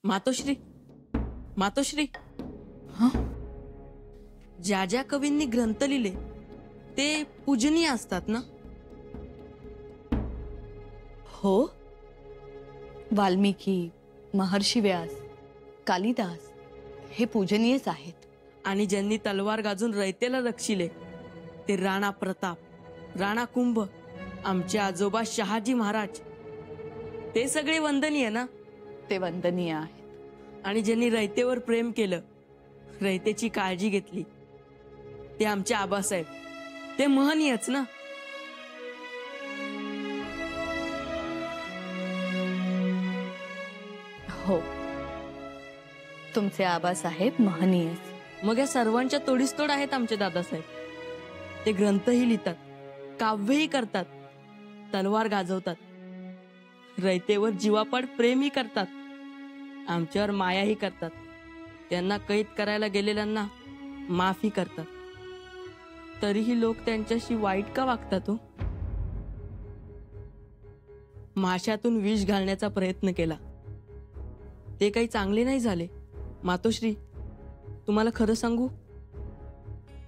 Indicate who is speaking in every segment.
Speaker 1: मातोश्री, मातोश्री, ज्या ज्या कवींनी ग्रंथ लिहिले ते पूजनीय असतात ना?
Speaker 2: हो, वाल्मिकी, महर्षी व्यास, कालिदास हे पूजनीयच आहेत.
Speaker 1: आणि ज्यांनी तलवार गाजून रयतेला रक्षिले ते राणा प्रताप, राणा कुंभ, आमचे आजोबा शहाजी महाराज, ते सगळे वंदनीय ना?
Speaker 2: ते वंदनीय आहेत.
Speaker 1: आणि ज्यांनी रयतेवर प्रेम केलं, रयतेची काळजी घेतली, ते आमचे आबासाहेब, ते महनीयच ना?
Speaker 2: हो, तुमचे आबासाहेब महनीयच.
Speaker 1: मग या सर्वांच्या तोडीस तोड आहेत आमचे दादासाहेब. ते ग्रंथही लिहितात, काव्यही करतात, तलवार गाजवतात, रयतेवर जीवापाड प्रेमही करतात, आमच्यावर मायाही करतात, त्यांना कैद करायला गेलेल्यांना माफी करतात. तरीही लोक त्यांच्याशी वाईट का वागतात हो? माशातून विष घालण्याचा प्रयत्न केला, ते काही चांगले नाही झाले. मातोश्री, तुम्हाला खरं सांगू,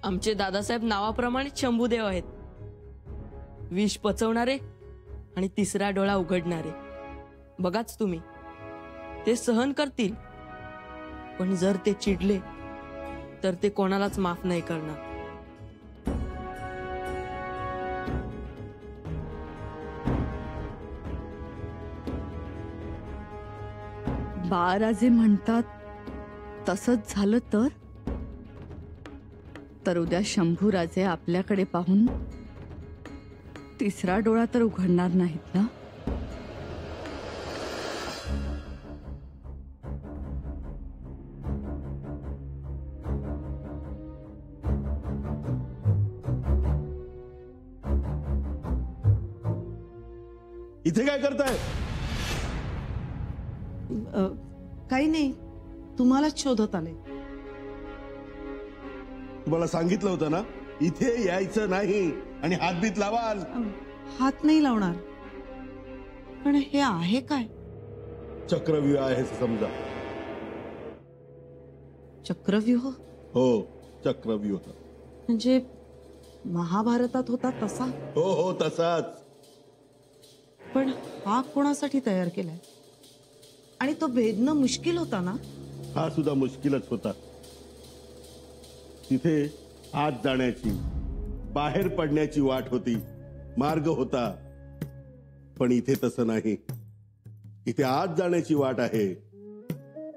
Speaker 1: आमचे दादासाहेब नावाप्रमाणे शंभूदेव आहेत. विष पचवणारे आणि तिसरा डोळा उघडणारे. बघाच तुम्ही, ते सहन करतील, पण जर ते चिडले तर ते कोणालाच माफ नाही करणार.
Speaker 2: बाळराजे म्हणतात तसंच झालं तर उद्या शंभूराजे आपल्याकडे पाहून तिसरा डोळा तर उघडणार नाहीत ना?
Speaker 3: इथे काय करताय?
Speaker 4: काही नाही, तुम्हालाच शोधत आले.
Speaker 3: तुम्हाला सांगितलं होतं ना, इथे यायचं नाही आणि हातबीत लावाल.
Speaker 4: हात नाही लावणार, पण हे आहे काय?
Speaker 3: चक्रव्यूह आहे समजा.
Speaker 4: चक्रव्यूह?
Speaker 3: हो, चक्रव्यूह.
Speaker 4: म्हणजे महाभारतात होता तसा?
Speaker 3: हो हो, तसाच.
Speaker 4: पण हा कोणासाठी तयार केलाय? आणि तो भेदणं मुश्किल होता ना?
Speaker 3: हा सुद्धा मुश्किलच होता. तिथे आत जाण्याची, बाहेर पडण्याची वाट होती, मार्ग होता. पण इथे तसं नाही. इथे आत जाण्याची वाट आहे,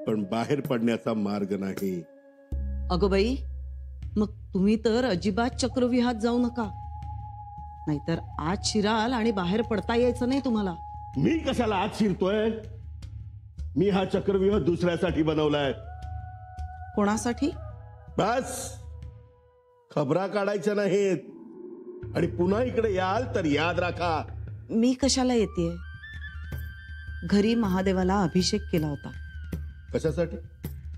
Speaker 3: पण बाहेर पडण्याचा मार्ग नाही.
Speaker 4: अगं बाई, मग तुम्ही तर अजिबात चक्रव्यूहात जाऊ नका, नाहीतर आत शिराल आणि बाहेर पडता यायचं नाही तुम्हाला.
Speaker 3: मी कशाला आत शिरतोय? मी हा चक्रव्यूह दुसऱ्यासाठी बनवलाय.
Speaker 4: कोणासाठी?
Speaker 3: बस, खबरा काढायच्या नाहीत. आणि पुन्हा इकडे याल तर याद राखा.
Speaker 4: मी कशाला येतेय? घरी महादेवाला अभिषेक केला होता.
Speaker 3: कशासाठी?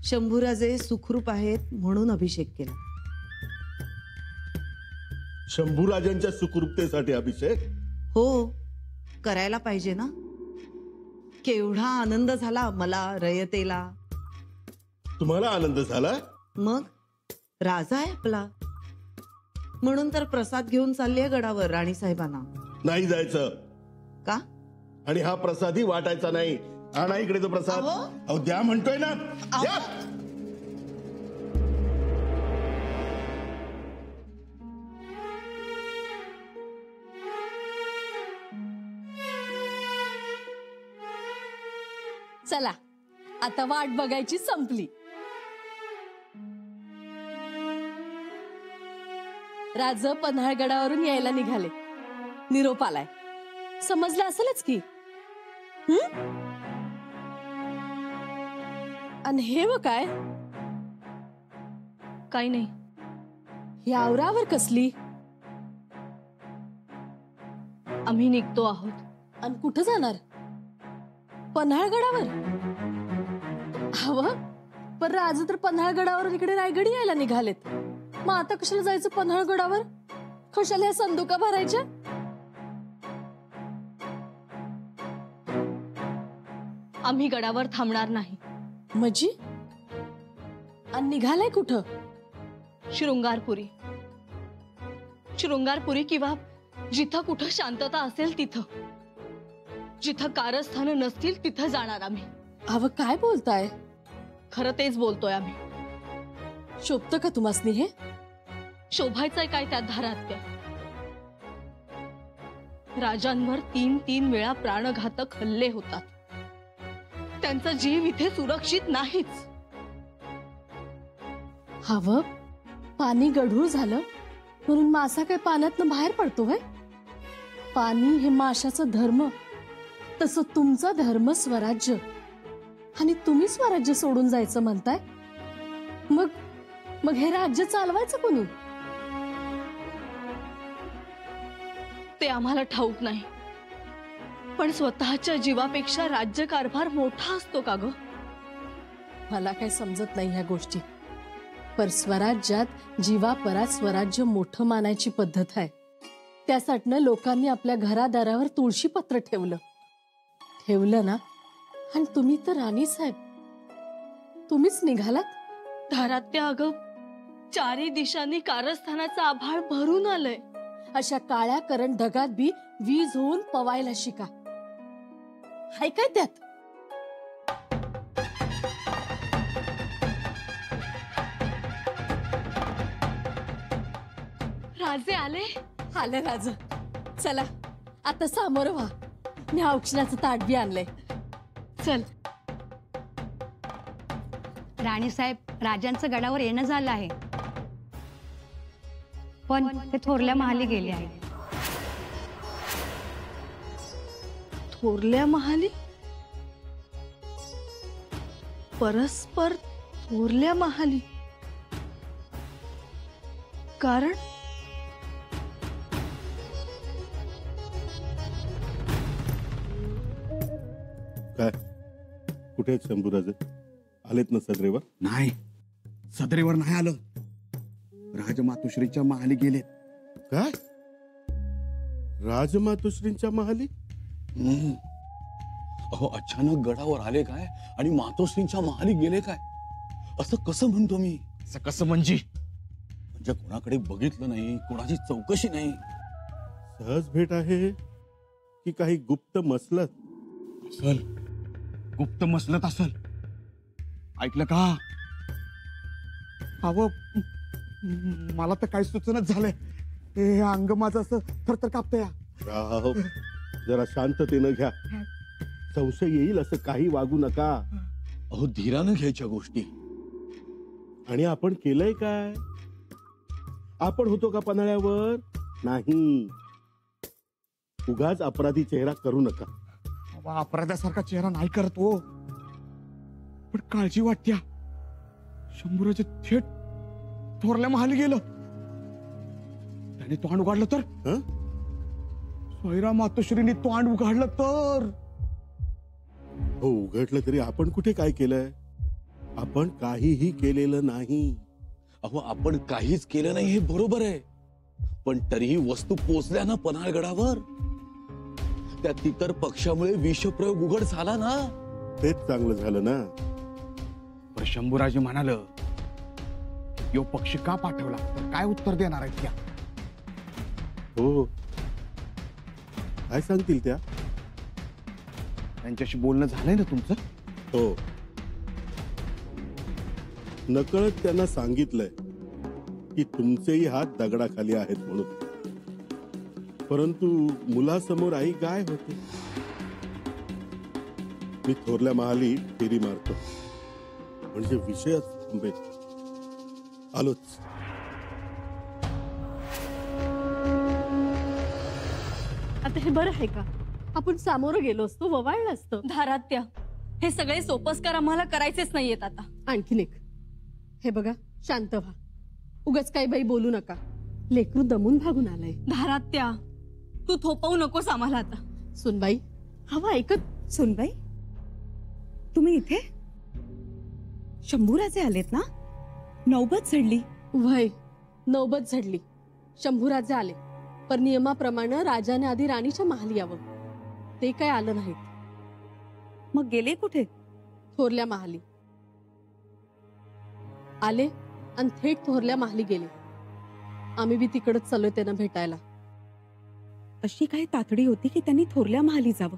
Speaker 4: शंभूराजे सुखरूप आहेत म्हणून अभिषेक केला.
Speaker 3: शंभूराजांच्या सुखरूपतेसाठी अभिषेक?
Speaker 4: हो, करायला पाहिजे ना. केवढा आनंद झाला मला, रयतेला.
Speaker 3: तुम्हाला आनंद झाला?
Speaker 4: मग राजा आहे आपला, म्हणून तर प्रसाद घेऊन चालली आहे गडावर राणी साहेबांना.
Speaker 3: नाही जायचं.
Speaker 4: का?
Speaker 3: आणि हा प्रसादही वाटायचा नाही. आणा इकडे तो प्रसाद. अहो द्या म्हणतोय ना, द्या.
Speaker 5: चला, आता वाट बघायची संपली. राज पन्हाळगडावरून यायला निघाले. निरोप आलाय, समजलं असेलच की. आणि हे व काय?
Speaker 2: काही नाही.
Speaker 5: ही आवरावर कसली?
Speaker 2: आम्ही निघतो आहोत.
Speaker 5: आणि कुठं जाणार? पन्हाळगडावर? हवं, पण राज तर पन्हाळगडावरून इकडे रायगडी यायला निघालेत. मग आता कशाला जायचं पन्हाळगडावर? कशाला ह्या संदुका भरायच्या?
Speaker 2: आम्ही गडावर थांबणार नाही.
Speaker 5: मजी आणि निघालाय कुठं?
Speaker 2: शृंगारपुरी. शृंगारपुरी किंवा जिथं कुठं शांतता असेल तिथं, जिथं कारस्थानं नसतील तिथं जाणार आम्ही.
Speaker 5: अव काय बोलताय?
Speaker 2: खरं तेच बोलतोय आम्ही.
Speaker 5: शोभतं का तुम्हासनी हे?
Speaker 2: शोभायचंय काय त्यात धारात्या? राजांवर 3-3 वेळा प्राणघातक हल्ले होतात. त्यांचा जीव इथे सुरक्षित नाहीच.
Speaker 5: हवं पाणी गढूळ झालं म्हणून मासा काय पाण्यातनं बाहेर पडतो व्हय? पाणी हे माशाचं धर्म, तसं तुमचा धर्म स्वराज्य, आणि तुम्ही स्वराज्य सोडून जायचं म्हणताय. मग हे राज्य चालवायचं कोणी?
Speaker 2: ते आम्हाला ठाऊक नाही, पण स्वतःच्या जीवापेक्षा राज्यकारभार मोठा असतो का ग?
Speaker 5: मला काय समजत नाही ह्या गोष्टी. पर स्वराज्यात जीवापरात स्वराज्य मोठं मानायची पद्धत आहे. त्यासाठीनं लोकांनी आपल्या घरादारावर तुळशी पत्र ठेवलं ना. आणि तुम्ही तर राणी साहेब, तुम्हीच निघालात.
Speaker 2: धारात्या अगं, 4 दिशांनी कारस्थानाचं आभाळ भरून आलंय.
Speaker 5: अशा काळ्या करण ढगात बी वीज होऊन पवायला शिका. हाय काय त्यात?
Speaker 2: राजे आले.
Speaker 5: आलं राज. चला आता सामोर व्हा. मी औक्षणाचं ताट बी आणलंय.
Speaker 2: चल.
Speaker 6: राणीसाहेब, राजांचं गडावर येणं झालं आहे, पण ते थोरल्या महाली गेले आहे.
Speaker 2: थोरल्या महाली? परस्पर थोरल्या महाली? कारण
Speaker 3: काय? कुठे आहेत शंभूराजे? आलेत ना सदरेवर?
Speaker 7: नाही, सदरेवर नाही आलं. राजमातोश्रीच्या महाली गेलेत.
Speaker 3: काय? राजमातोश्रींच्या महाली?
Speaker 8: अहो, अचानक गडावर आले काय आणि मातोश्रींच्या महाली गेले काय, असं कसं म्हणतो मी?
Speaker 7: असं कसं म्हणजे?
Speaker 8: म्हणजे कोणाकडे बघितलं नाही, कोणाची चौकशी नाही.
Speaker 3: सहज भेट आहे की काही गुप्त मसलत?
Speaker 7: असल, गुप्त मसलत असल. ऐकलं का? अहो, मला तर काही सुचनच झालंय. हे अंग माझं असं थरथर कापतंय.
Speaker 3: राव, जरा शांततेनं घ्या. संशय येईल असं काही वागू नका.
Speaker 8: अहो, धीरानं घ्यायच्या गोष्टी.
Speaker 3: आणि आपण केलंय काय? आपण होतो का पन्हाळ्यावर? नाही. उगाच अपराधी चेहरा करू नका.
Speaker 7: अपराध्यासारखा चेहरा नाही करत हो, पण काळजी वाटत्या. शंभूराजे थेट थोरल्या महाली गेलं. त्याने तोंड उघडलं तर? सोयरा मातोश्रीने तोंड उघडलं तर?
Speaker 3: हो, उघडलं तरी आपण कुठे काय केलंय? आपण काहीही केलेलं नाही.
Speaker 8: अहो, आपण काहीच केलं नाही हे बरोबर आहे, पण तरीही वस्तू पोचल्या ना पन्हाळगडावर. त्यात इतर पक्षामुळे विषप्रयोग उघड झाला ना.
Speaker 3: तेच चांगलं झालं ना.
Speaker 7: पण शंभूराजे म्हणाल, यो पक्षी का पाठवला, तर काय उत्तर देणार आहेत त्या?
Speaker 3: हो, काय सांगतील त्या?
Speaker 7: त्यांच्याशी बोलणं झालंय ना तुमचं?
Speaker 3: हो, नकळत त्यांना सांगितलंय की तुमचेही हात दगडाखाली आहेत म्हणून. परंतु मुलासमोर आई गाय होते. मी थोरल्या महाली फेरी मारतो म्हणजे विषयच थांबेल. आलोच.
Speaker 5: आता हे बरं आहे का? आपण सामोरं गेलो असतो, ववाळलं असतं.
Speaker 2: धारात्या, हे सगळे सोपस्कार आम्हाला करायचेच नाहीयेत आता.
Speaker 5: आणखीन एक. हे बघा, शांत व्हा. उगाच काही बाई बोलू नका. लेकरू दमून भागून आलंय.
Speaker 2: धारात्या, तू थोपवू नकोस आम्हाला आता.
Speaker 5: सुनबाई, हवा ऐकत.
Speaker 6: सुनबाई, तुम्ही इथे? शंभूराजे आलेत ना? नौबत झडली.
Speaker 5: वय नौबत झडली. शंभूराजे आले, पण नियमाप्रमाणे राजाने आधी राणीच्या महाली यावं. ते काय आलं नाहीत.
Speaker 6: मग गेले कुठे?
Speaker 5: थोरल्या महाली. आले आणि थेट थोरल्या माहली गेले. आम्ही बी तिकडच चाललोय त्यांना भेटायला.
Speaker 9: अशी काही तातडी होती की त्यांनी थोरल्या महाली जावं?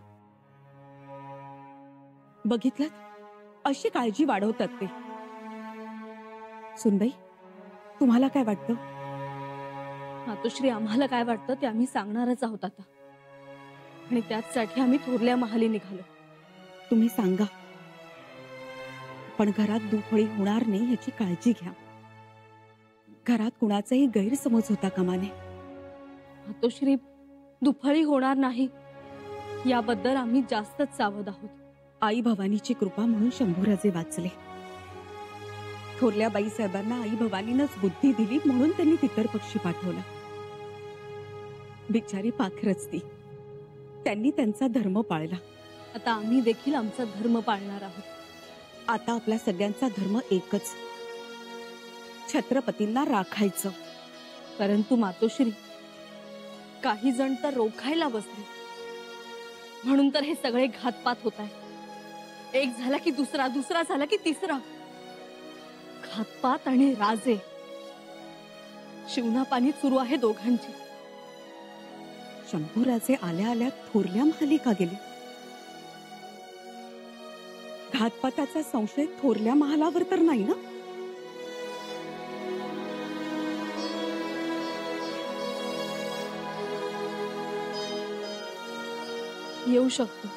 Speaker 9: बघितलं, अशी काळजी वाढवतात ते. सुनबाई, तुम्हाला काय वाटतं?
Speaker 2: मातोश्री, आम्हाला काय वाटतं ते आम्ही सांगणारच आहोत आता, आणि त्याचसाठी आम्ही थोरल्या महाली निघालो.
Speaker 9: तुम्ही सांगा, पण घरात दुफळी होणार नाही याची काळजी घ्या. घरात कुणाचाही गैरसमज होता कामा नये.
Speaker 2: मातोश्री, दुफळी होणार नाही याबद्दल आम्ही जास्तच सावध आहोत.
Speaker 9: आई भवानीची कृपा म्हणून शंभूराजे वाचले. थोरल्या बाईसाहेबांना आई भवानीनंच बुद्धी दिली म्हणून त्यांनी तितर पक्षी पाठवला. बिचारी पाखरच ती, त्यांनी त्यांचा धर्म पाळला.
Speaker 2: आता आम्ही देखील आमचा धर्म पाळणार आहोत.
Speaker 9: आता आपल्या सगळ्यांचा धर्म एकच, छत्रपतींना राखायचं.
Speaker 2: परंतु मातोश्री, काही जण तर रोखायला बसले, म्हणून तर हे सगळे घातपात होत आहे. एक झाला की दुसरा, दुसरा झाला की तिसरा. घातपात आणि राजे शिवनापाणी सुरू आहे दोघांची.
Speaker 9: शंभूराजे आल्या आल्या थोरल्या महाली का गेले? घातपाताचा संशय थोरल्या महालावर तर नाही ना?
Speaker 2: येऊ शकतो.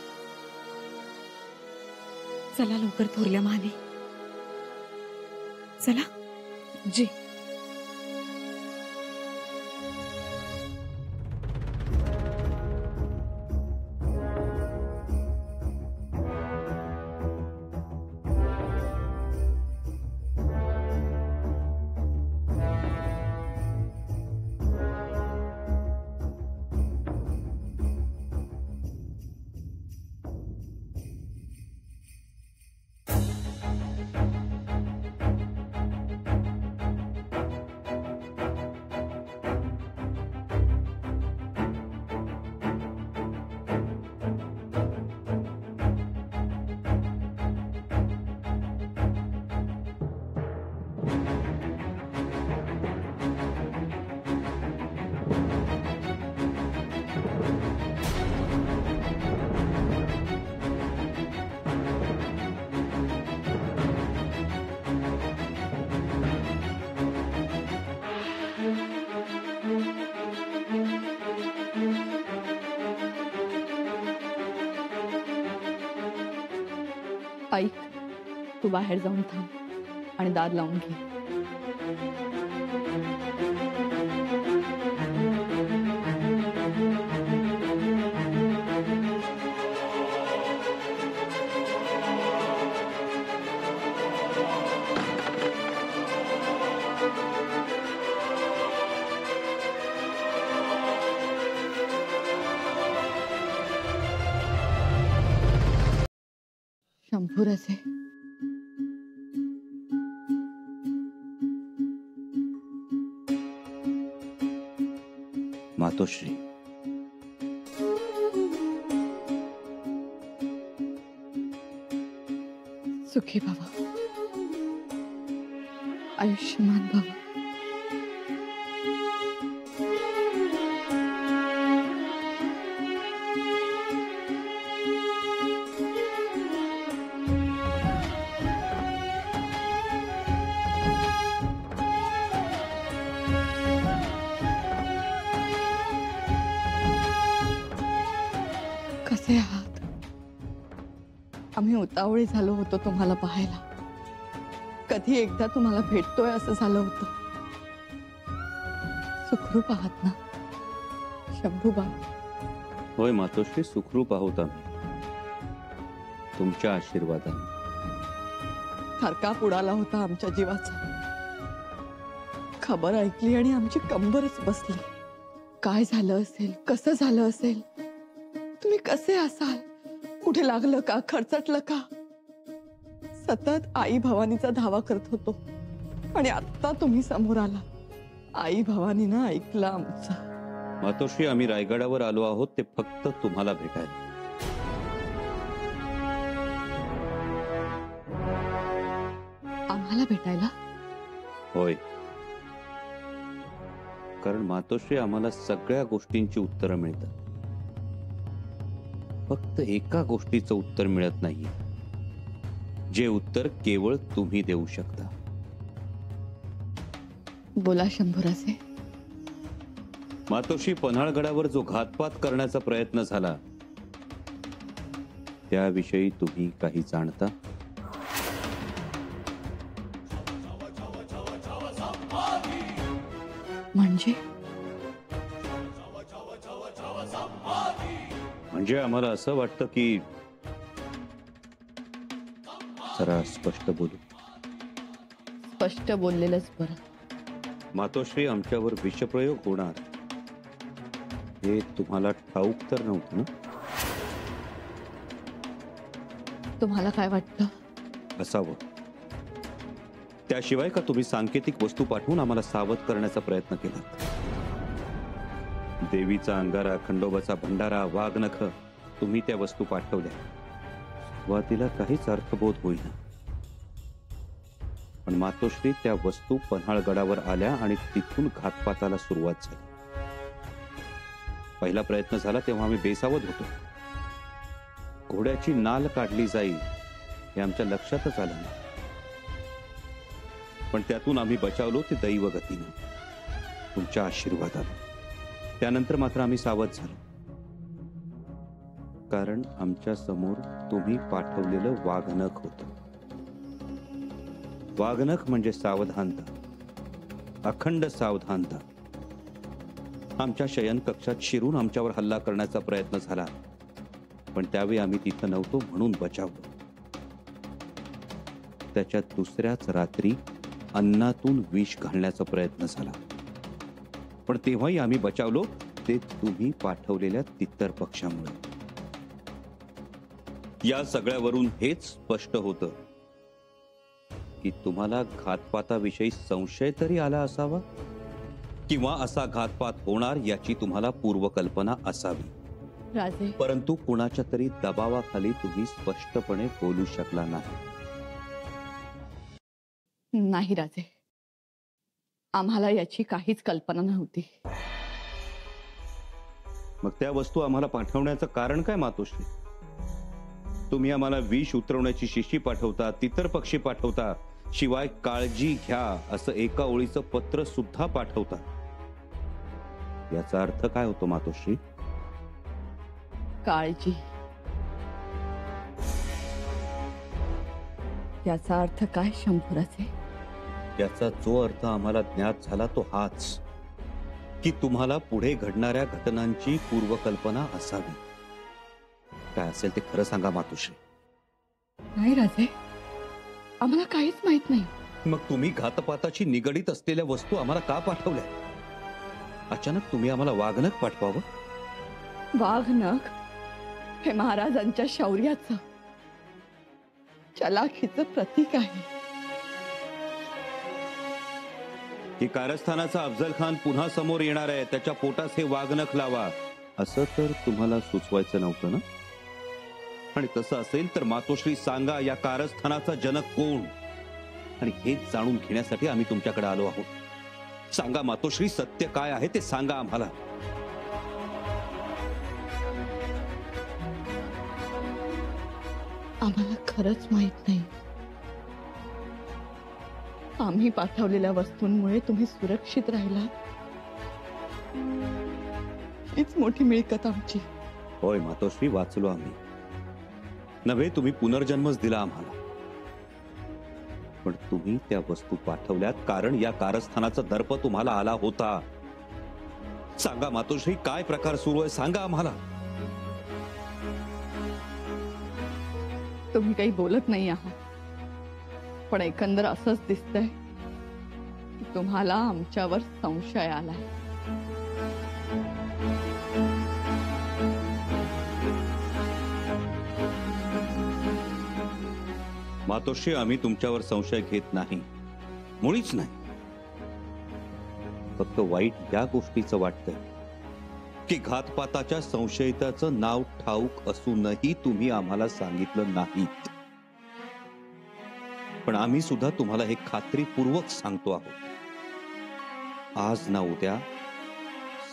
Speaker 9: चला लवकर थोरल्या महाली. चला.
Speaker 2: जी. ऐक, तू बाहेर जाऊन थांब आणि दार लावून घे. शंभूराजे,
Speaker 10: मातोश्री,
Speaker 2: सुखी बाबा, आयुष्यमान बाबा. कसे आहात? आम्ही उतावळे झालो होतो तुम्हाला पाहायला. कधी एकदा तुम्हाला भेटतोय असं झालं होतं. सुखरूप आहात ना शंभूबा?
Speaker 10: होय मातोश्री, सुखरूप आहोत आम्ही, तुमच्या आशीर्वादाने.
Speaker 2: थरकाप उडाला होता आमच्या जीवाचा. खबर ऐकली आणि आमची कंबरच बसली. काय झालं असेल, कसं झालं असेल, तुम्ही कसे असाल, कुठे लागलं का, खरचटलं का? सतत आई भवानीचा धावा करत होतो आणि आता तुम्ही समोर आला. आई भवानीनं ऐकलं आमचं.
Speaker 10: मातोश्री, आम्ही रायगडावर आलो आहोत ते फक्त तुम्हाला भेटायला.
Speaker 2: आम्हाला भेटायला?
Speaker 10: होय, कारण मातोश्री आम्हाला सगळ्या गोष्टींची उत्तरं मिळतात. फक्त एका गोष्टीचं उत्तर मिळत नाही, जे उत्तर केवळ तुम्ही देऊ शकता.
Speaker 2: बोला शंभूराजे.
Speaker 10: मातोश्री, पन्हाळगडावर जो घातपात करण्याचा प्रयत्न झाला त्याविषयी तुम्ही काही जाणता? म्हणजे आम्हाला असं वाटतं की जरा स्पष्ट बोलू.
Speaker 2: स्पष्ट बोललेलंच बरं.
Speaker 10: मातोश्री, आमच्यावर विषप्रयोग होणार हे तुम्हाला ठाऊक तर नव्हतं ना?
Speaker 2: तुम्हाला काय वाटतं?
Speaker 10: असावं. त्याशिवाय का तुम्ही सांकेतिक वस्तू पाठवून आम्हाला सावध करण्याचा प्रयत्न केला? देवीचा अंगारा, खंडोबाचा भंडारा, वाघनख, तुम्ही त्या वस्तू पाठवल्या. सुरुवातीला काहीच अर्थबोध होईना, पण मातोश्री, त्या वस्तू पन्हाळगडावर आल्या आणि तिथून घातपाताला सुरुवात झाली. पहिला प्रयत्न झाला तेव्हा आम्ही बेसावध होतो. घोड्याची नाल काढली जाईल हे आमच्या लक्षातच आलं नाही, पण त्यातून आम्ही बचावलो ते दैवगतीनं, तुमच्या आशीर्वादानं. त्यानंतर मात्र आम्ही सावध झालो, कारण आमच्या समोर तुम्ही पाठवलेलं वाघनख होतं. वाघनख म्हणजे सावधानता, अखंड सावधानता. आमच्या शयन कक्षात शिरून आमच्यावर हल्ला करण्याचा प्रयत्न झाला, पण त्यावेळी आम्ही तिथं नव्हतो म्हणून बचावलो. त्याच्या दुसऱ्याच रात्री अन्नातून विष घालण्याचा प्रयत्न झाला, पण तेव्हाही आम्ही बचावलो, ते तुम्ही पाठवलेल्या तित्तर पक्षामुळे. या सगळ्यावरून हेच स्पष्ट होतं की तुम्हाला घातपाताविषयी संशय तरी आला असावा, किंवा असा घातपात होणार याची तुम्हाला पूर्वकल्पना असावी.
Speaker 2: राजे,
Speaker 10: परंतु कुणाच्या तरी दबावाखाली तुम्ही स्पष्टपणे बोलू शकला नाही.
Speaker 2: नाही राजे, आम्हाला याची काहीच कल्पना नव्हती.
Speaker 10: मग त्या वस्तू आम्हाला पाठवण्याचं कारण काय मातोश्री? तुम्ही आम्हाला विष उतरवण्याची शिशी पाठवता, तितर पक्षी पाठवता, शिवाय काळजी घ्या असं एका ओळीचं पत्र सुद्धा पाठवता. याचा अर्थ काय होतो मातोश्री?
Speaker 2: काळजी. याचा अर्थ काय शंभूराजे?
Speaker 10: याचा जो अर्थ आम्हाला ज्ञात झाला तो हाच, की तुम्हाला पुढे घडणाऱ्या घटनांची पूर्वकल्पना असावी. काय असेल ते खरं सांगा मातोश्री.
Speaker 2: नाही राजे, आम्हाला काहीच माहित नाही.
Speaker 10: मग तुम्ही घातपाताची निगडीत असलेल्या वस्तू आम्हाला का पाठवल्या? अचानक तुम्ही आम्हाला वाघनख पाठवावं?
Speaker 2: वाघनख हे महाराजांच्या शौर्याचं, चलाखीचं प्रतीक आहे.
Speaker 10: की कारस्थानाचा अफजल खान पुन्हा समोर येणार आहे, त्याच्या पोटास हे वाघनख लावा, असं तर तुम्हाला सुचवायचं नव्हतं ना? आणि तसं असेल तर मातोश्री सांगा, या कारस्थानाचा जनक कोण? आणि हेच जाणून घेण्यासाठी आम्ही तुमच्याकडे आलो आहोत. सांगा मातोश्री, सत्य काय आहे ते सांगा आम्हाला.
Speaker 2: आम्हाला खरंच माहित नाही. आम्ही पाठवलेल्या वस्तूंमुळे तुम्ही सुरक्षित राहिला, हीच मोठी मिळकत आमची.
Speaker 10: होय मातोश्री, वाचलो आम्ही. नव्हे, तुम्ही पुनर्जन्मच दिला आम्हाला. पण तुम्ही त्या वस्तू पाठवल्यात कारण या कारस्थानाचा दर्प तुम्हाला आला होता. सांगा मातोश्री, काय प्रकार सुरू आहे सांगा आम्हाला.
Speaker 2: तुम्ही काही बोलत नाही आहात, पण एकंदर असंच दिसतंय की तुम्हाला आमच्यावर संशय आलाय.
Speaker 10: मातोश्री, आम्ही तुमच्यावर संशय घेत नाही, मुळीच नाही. फक्त वाईट या गोष्टीचं वाटतंय की घातपाताच्या संशयिताचं नाव ठाऊक असूनही तुम्ही आम्हाला सांगितलं नाहीत. पण आम्ही सुद्धा तुम्हाला हे खात्रीपूर्वक सांगतो आहोत, आज ना उद्या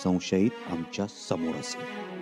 Speaker 10: संशयित आमच्या समोर असेल.